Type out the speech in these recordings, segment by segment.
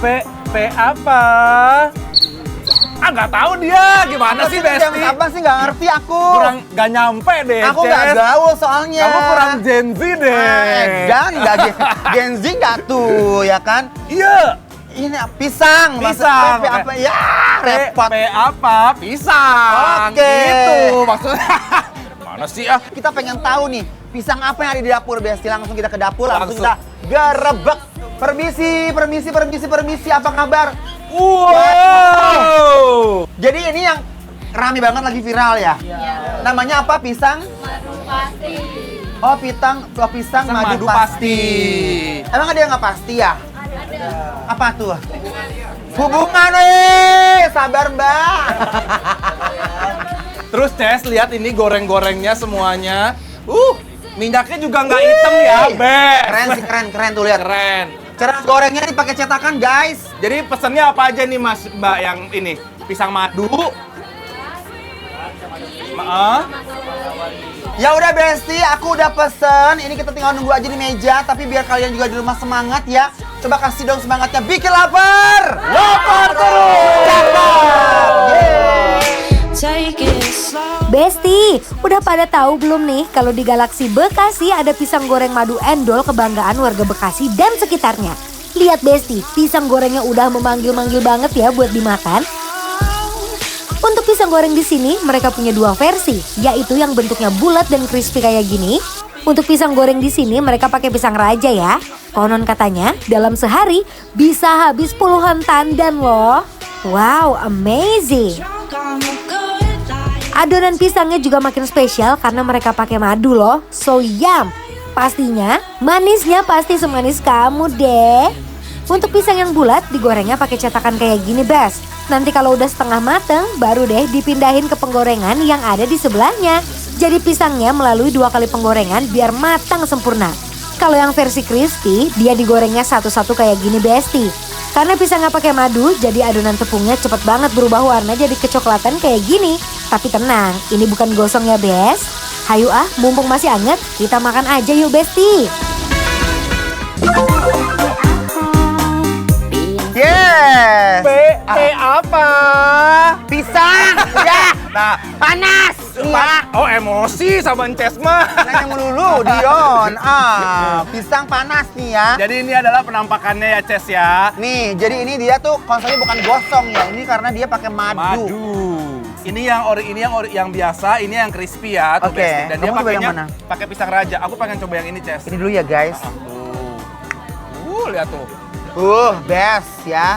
P apa? Ah, nggak tahu dia. Gimana sih, Besti? Apa sih, nggak ngerti aku. Kurang nggak nyampe deh, Aku nggak gaul soalnya. Kamu kurang Gen Z deh. Jangan nggak Gen Z nggak tuh, ya kan? Iya. Ini pisang. Pisang. P apa? Ya, repot. P apa? Pisang. Oke. Gitu maksudnya. Mana sih ah? Kita pengen tahu nih, pisang apa yang ada di dapur, Besti? Langsung kita ke dapur, langsung Langsung. kita gerebek. Permisi, apa kabar? Wow. Jadi ini yang rame banget lagi viral ya? Iya. Namanya apa? Pisang? Madu pasti. Oh, pisang madu pasti. Emang ada yang nggak pasti ya? Ada. Apa tuh? Hubungan nih, sabar Mbak. Terus Ces, lihat ini goreng-gorengnya semuanya. Minyaknya juga nggak hitam ya, Be. Keren sih, keren tuh lihat. Keren. Cara gorengnya nih pakai cetakan, guys. Jadi pesennya apa aja nih Mas Mbak yang ini? Pisang madu. Ya udah Besti, aku udah pesen. Ini kita tinggal nunggu aja di meja. Tapi biar kalian juga di rumah semangat ya. Coba kasih dong semangatnya. Bikin lapar. Lapar terus. Cakep. Besti, udah pada tahu belum nih kalau di Galaksi Bekasi ada pisang goreng madu endol kebanggaan warga Bekasi dan sekitarnya. Lihat Besti, pisang gorengnya udah memanggil-manggil banget ya buat dimakan. Untuk pisang goreng di sini mereka punya dua versi, yaitu yang bentuknya bulat dan crispy kayak gini. Untuk pisang goreng di sini mereka pakai pisang raja ya. Konon katanya dalam sehari bisa habis puluhan tandan loh. Wow, amazing. Adonan pisangnya juga makin spesial karena mereka pakai madu loh. So yum. Pastinya manisnya pasti semanis kamu deh. Untuk pisang yang bulat digorengnya pakai cetakan kayak gini, Bes. Nanti kalau udah setengah mateng baru deh dipindahin ke penggorengan yang ada di sebelahnya. Jadi pisangnya melalui 2 kali penggorengan biar matang sempurna. Kalau yang versi crispy dia digorengnya satu-satu kayak gini, Besti. Karena pisangnya pakai madu, jadi adonan tepungnya cepet banget berubah warna jadi kecoklatan kayak gini. Tapi tenang, ini bukan gosong ya, Bes. Hayu ah, mumpung masih anget, kita makan aja yuk, Besti. Yes. P apa? Pisang. Ya. Nah, Panas. Iya. oh emosi sama Ces mah. Nanya melulu, Dion. Pisang panas nih ya. Jadi ini adalah penampakannya ya, Ces ya. Nih, jadi ini dia tuh konsepnya bukan gosong ya. Ini karena dia pakai madu. Ini yang biasa, ini yang crispy ya, tuh Oke, Besti. Dan dia kamu coba yang pakainya mana? pakai pisang raja. Aku pengen coba yang ini, Ces. Ini dulu ya, guys. Lihat tuh. Best ya.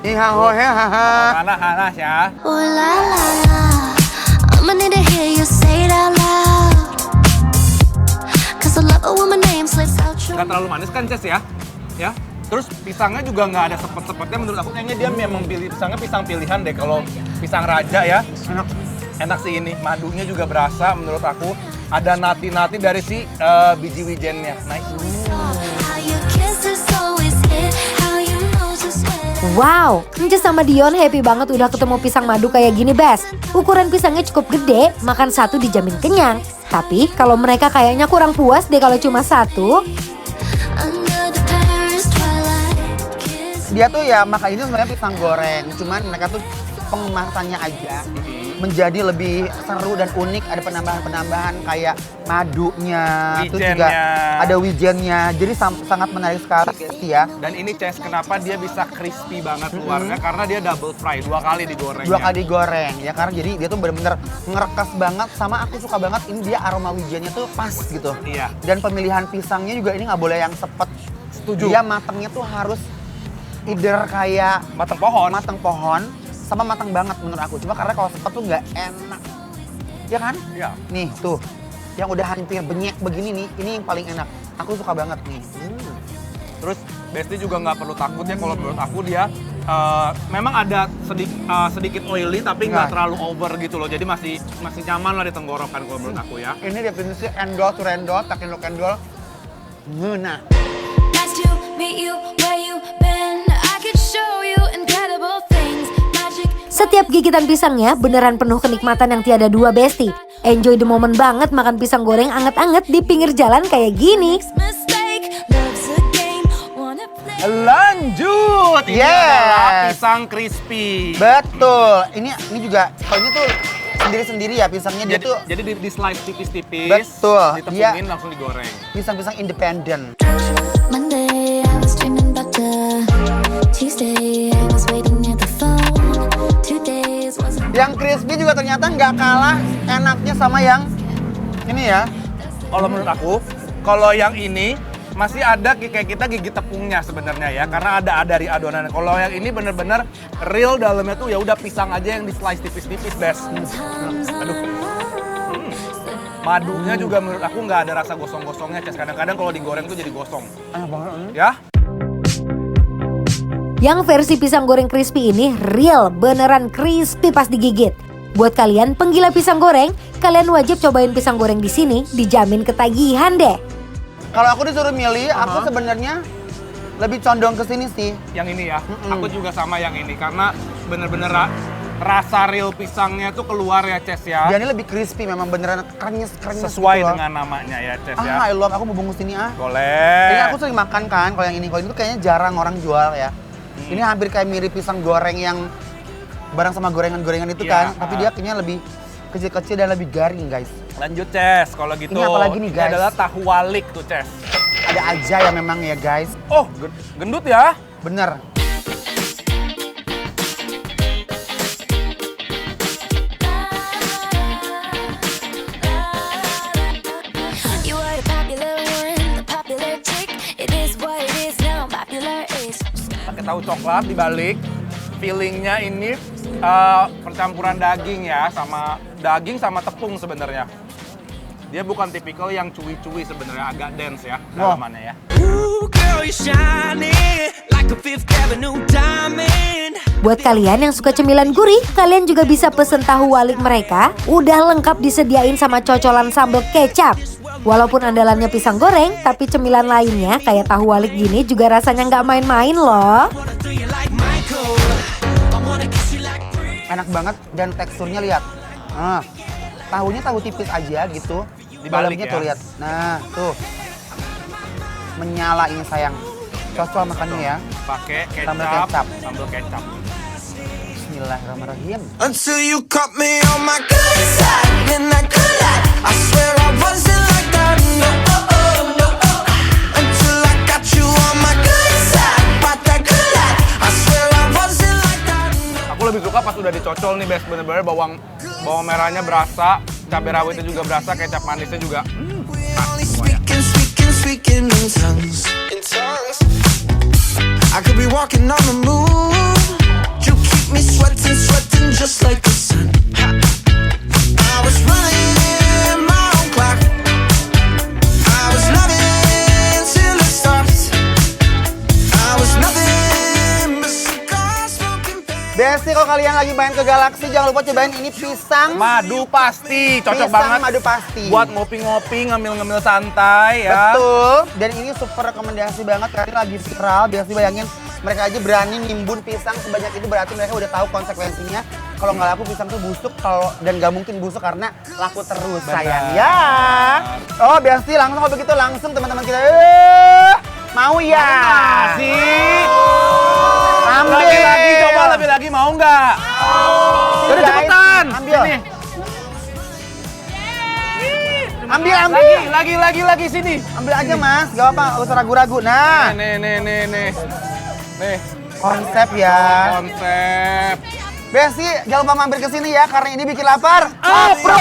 Panas ya. Oh la la la, I'ma need to hear you say it out loud. Cause I love it when my name slips out your Nggak terlalu manis kan, Ces ya? Ya. Terus pisangnya juga nggak ada sepet-sepetnya. Menurut aku kayaknya dia memang pisangnya pisang pilihan deh. Kalau pisang raja ya, enak sih ini. Madunya juga berasa menurut aku. Ada nati-nati dari si biji wijennya. Nice. how your kisses always hit, how you know just when Wow, Nces sama Dion happy banget udah ketemu pisang madu kayak gini, Bes. Ukuran pisangnya cukup gede, makan satu dijamin kenyang. Tapi kalau mereka kayaknya kurang puas deh kalau cuma satu. under the Paris twilight kiss. Dia tuh ya makan ini sebenarnya pisang goreng. Cuman mereka tuh pengemasannya aja menjadi lebih seru dan unik. Ada penambahan-penambahan kayak madunya, terus juga Wijennya. ada wijennya. Jadi sangat menarik sekali Besti ya. Dan ini Ces, kenapa dia bisa crispy banget luarnya? Karena dia double fry, 2 kali digoreng. 2 kali digoreng ya, karena jadi dia tuh bener-bener ngerekas banget. Sama aku suka banget ini dia aroma wijennya tuh pas gitu. Iya. Dan pemilihan pisangnya juga ini nggak boleh yang sepet. Setuju. Dia matangnya tuh harus either kayak Matang pohon. matang pohon sama matang banget menurut aku. Cuma karena kalau sepet tuh nggak enak. Ya kan? Iya. Nih tuh, yang udah hampir benyek begini nih, ini yang paling enak. Aku suka banget nih. Terus Besti juga nggak perlu takut ya, kalau menurut aku dia memang ada sedikit oily tapi nggak Nggak. terlalu over gitu loh. Jadi masih nyaman lah di tenggorokan kalau menurut aku ya. Ini definisi endol to rendol, takin lo endol. Ngena. Nice to meet you, where you been? I could show you incredible things, magic. Setiap gigitan pisangnya beneran penuh kenikmatan yang tiada dua, Besti. Enjoy the moment banget makan pisang goreng anget-anget di pinggir jalan kayak gini. Mistake, love's a game, wanna play. Lanjut. Ini Yes. adalah pisang crispy. Betul. Ini juga, kalau ini tuh sendiri-sendiri ya pisangnya dia tuh Jadi di slice tipis-tipis. Betul. Ditepungin langsung digoreng. pisang-pisang independen. Monday, I was dreaming about the Tuesday, I was waiting near the phone. 2 days wasn't Yang crispy juga ternyata nggak kalah enaknya sama yang ini ya. Kalau menurut aku, kalau yang ini masih ada kayak kita gigit tepungnya sebenarnya ya, karena ada dari adonan. Kalau yang ini bener-bener real dalamnya tuh ya udah pisang aja yang di slice tipis-tipis, best. Aduh. Madunya juga menurut aku nggak ada rasa gosong-gosongnya, Ces. Kadang-kadang kalau digoreng tuh jadi gosong. Enak banget. Ya? Yang versi pisang goreng crispy ini real, beneran crispy pas digigit. Buat kalian penggila pisang goreng, kalian wajib cobain pisang goreng di sini, dijamin ketagihan deh. Kalau aku disuruh milih, aku sebenarnya lebih condong ke sini sih. Yang ini ya, aku juga sama yang ini karena bener-bener rasa real pisangnya tuh keluar ya, Ces ya. Dia ini lebih crispy, memang beneran krenyes Sesuai gitu loh. dengan namanya ya, Ces ya. I love, aku mau bungkus ini ah. Boleh. Ini aku sering makan kan, kalau yang ini tuh kayaknya jarang orang jual ya. Ini hampir kayak mirip pisang goreng yang bareng sama gorengan-gorengan itu Iya, kan, tapi dia kayaknya lebih kecil-kecil dan lebih garing guys. Lanjut, Ces. Kalau gitu. Ini apa lagi nih, guys? Ini adalah tahu walik tuh, Ces. Ada aja ya memang ya guys, Oh, gendut ya. bener. You are the popular one, the popular chick. It is what it is now, popular is. Pakai tahu coklat di balik. Feelingnya ini percampuran daging ya, sama tepung sebenarnya. Dia bukan tipikal yang cuy-cuy sebenarnya, agak dense ya dalamannya ya. Ooh, girl, you're shining like a Fifth Avenue diamond. Buat kalian yang suka cemilan gurih, kalian juga bisa pesen tahu walik mereka. Udah lengkap disediain sama cocolan sambal kecap. Walaupun andalannya pisang goreng, tapi cemilan lainnya kayak tahu walik gini juga rasanya nggak main-main loh. Wanna do you like Michael? I wanna kiss you like Prince. Enak banget dan teksturnya lihat. Nah, tahunya tahu tipis aja gitu. Di balik Dalamnya ya. tuh lihat. Nah, tuh. Menyala ini sayang. Cocok makannya ya. Pakai Sambal kecap, kecap. sambal kecap. Bismillahirrahmanirrahim. Until you caught me on my good side, then I could lie. I swear I wasn't like that. No, oh, oh, no, oh. Until I got you on my good side, but that good lie. I swear I wasn't like that. No. Aku lebih suka pas udah dicocol nih, best. Bener-bener bawang merahnya berasa, cabai rawitnya juga berasa, kecap manisnya juga. Only speaking in tongues. I could be walking on the moon. You keep me sweating just like the sun. I was running my own clock. I was loving till it stopped. I was nothing but cigar smoking. Besti, kalau kalian lagi main ke Galaxy, jangan lupa cobain ini pisang. Madu pasti, cocok Pisang banget. madu pasti. Buat ngopi-ngopi, ngemil-ngemil santai ya. Betul. Dan ini super rekomendasi banget karena lagi viral. Biasanya bayangin mereka aja berani nimbun pisang sebanyak itu, berarti mereka udah tahu konsekuensinya. Kalau nggak laku pisang tuh busuk, dan nggak mungkin busuk karena laku terus Benar. sayang. Ya. Oh, Besti, langsung kalau begitu langsung teman-teman kita. Mau ya? Sih. Ambil. Lagi-lagi, coba lebih lagi, mau nggak? Udah Guys, cepetan. ambil. Sini. Ambil. Lagi sini. Ambil aja Mas, gak apa-apa, gak usah ragu-ragu. Nah, Nih. konsep ya. Konsep. Besti, jangan lupa mampir ke sini ya karena ini bikin lapar. Apro!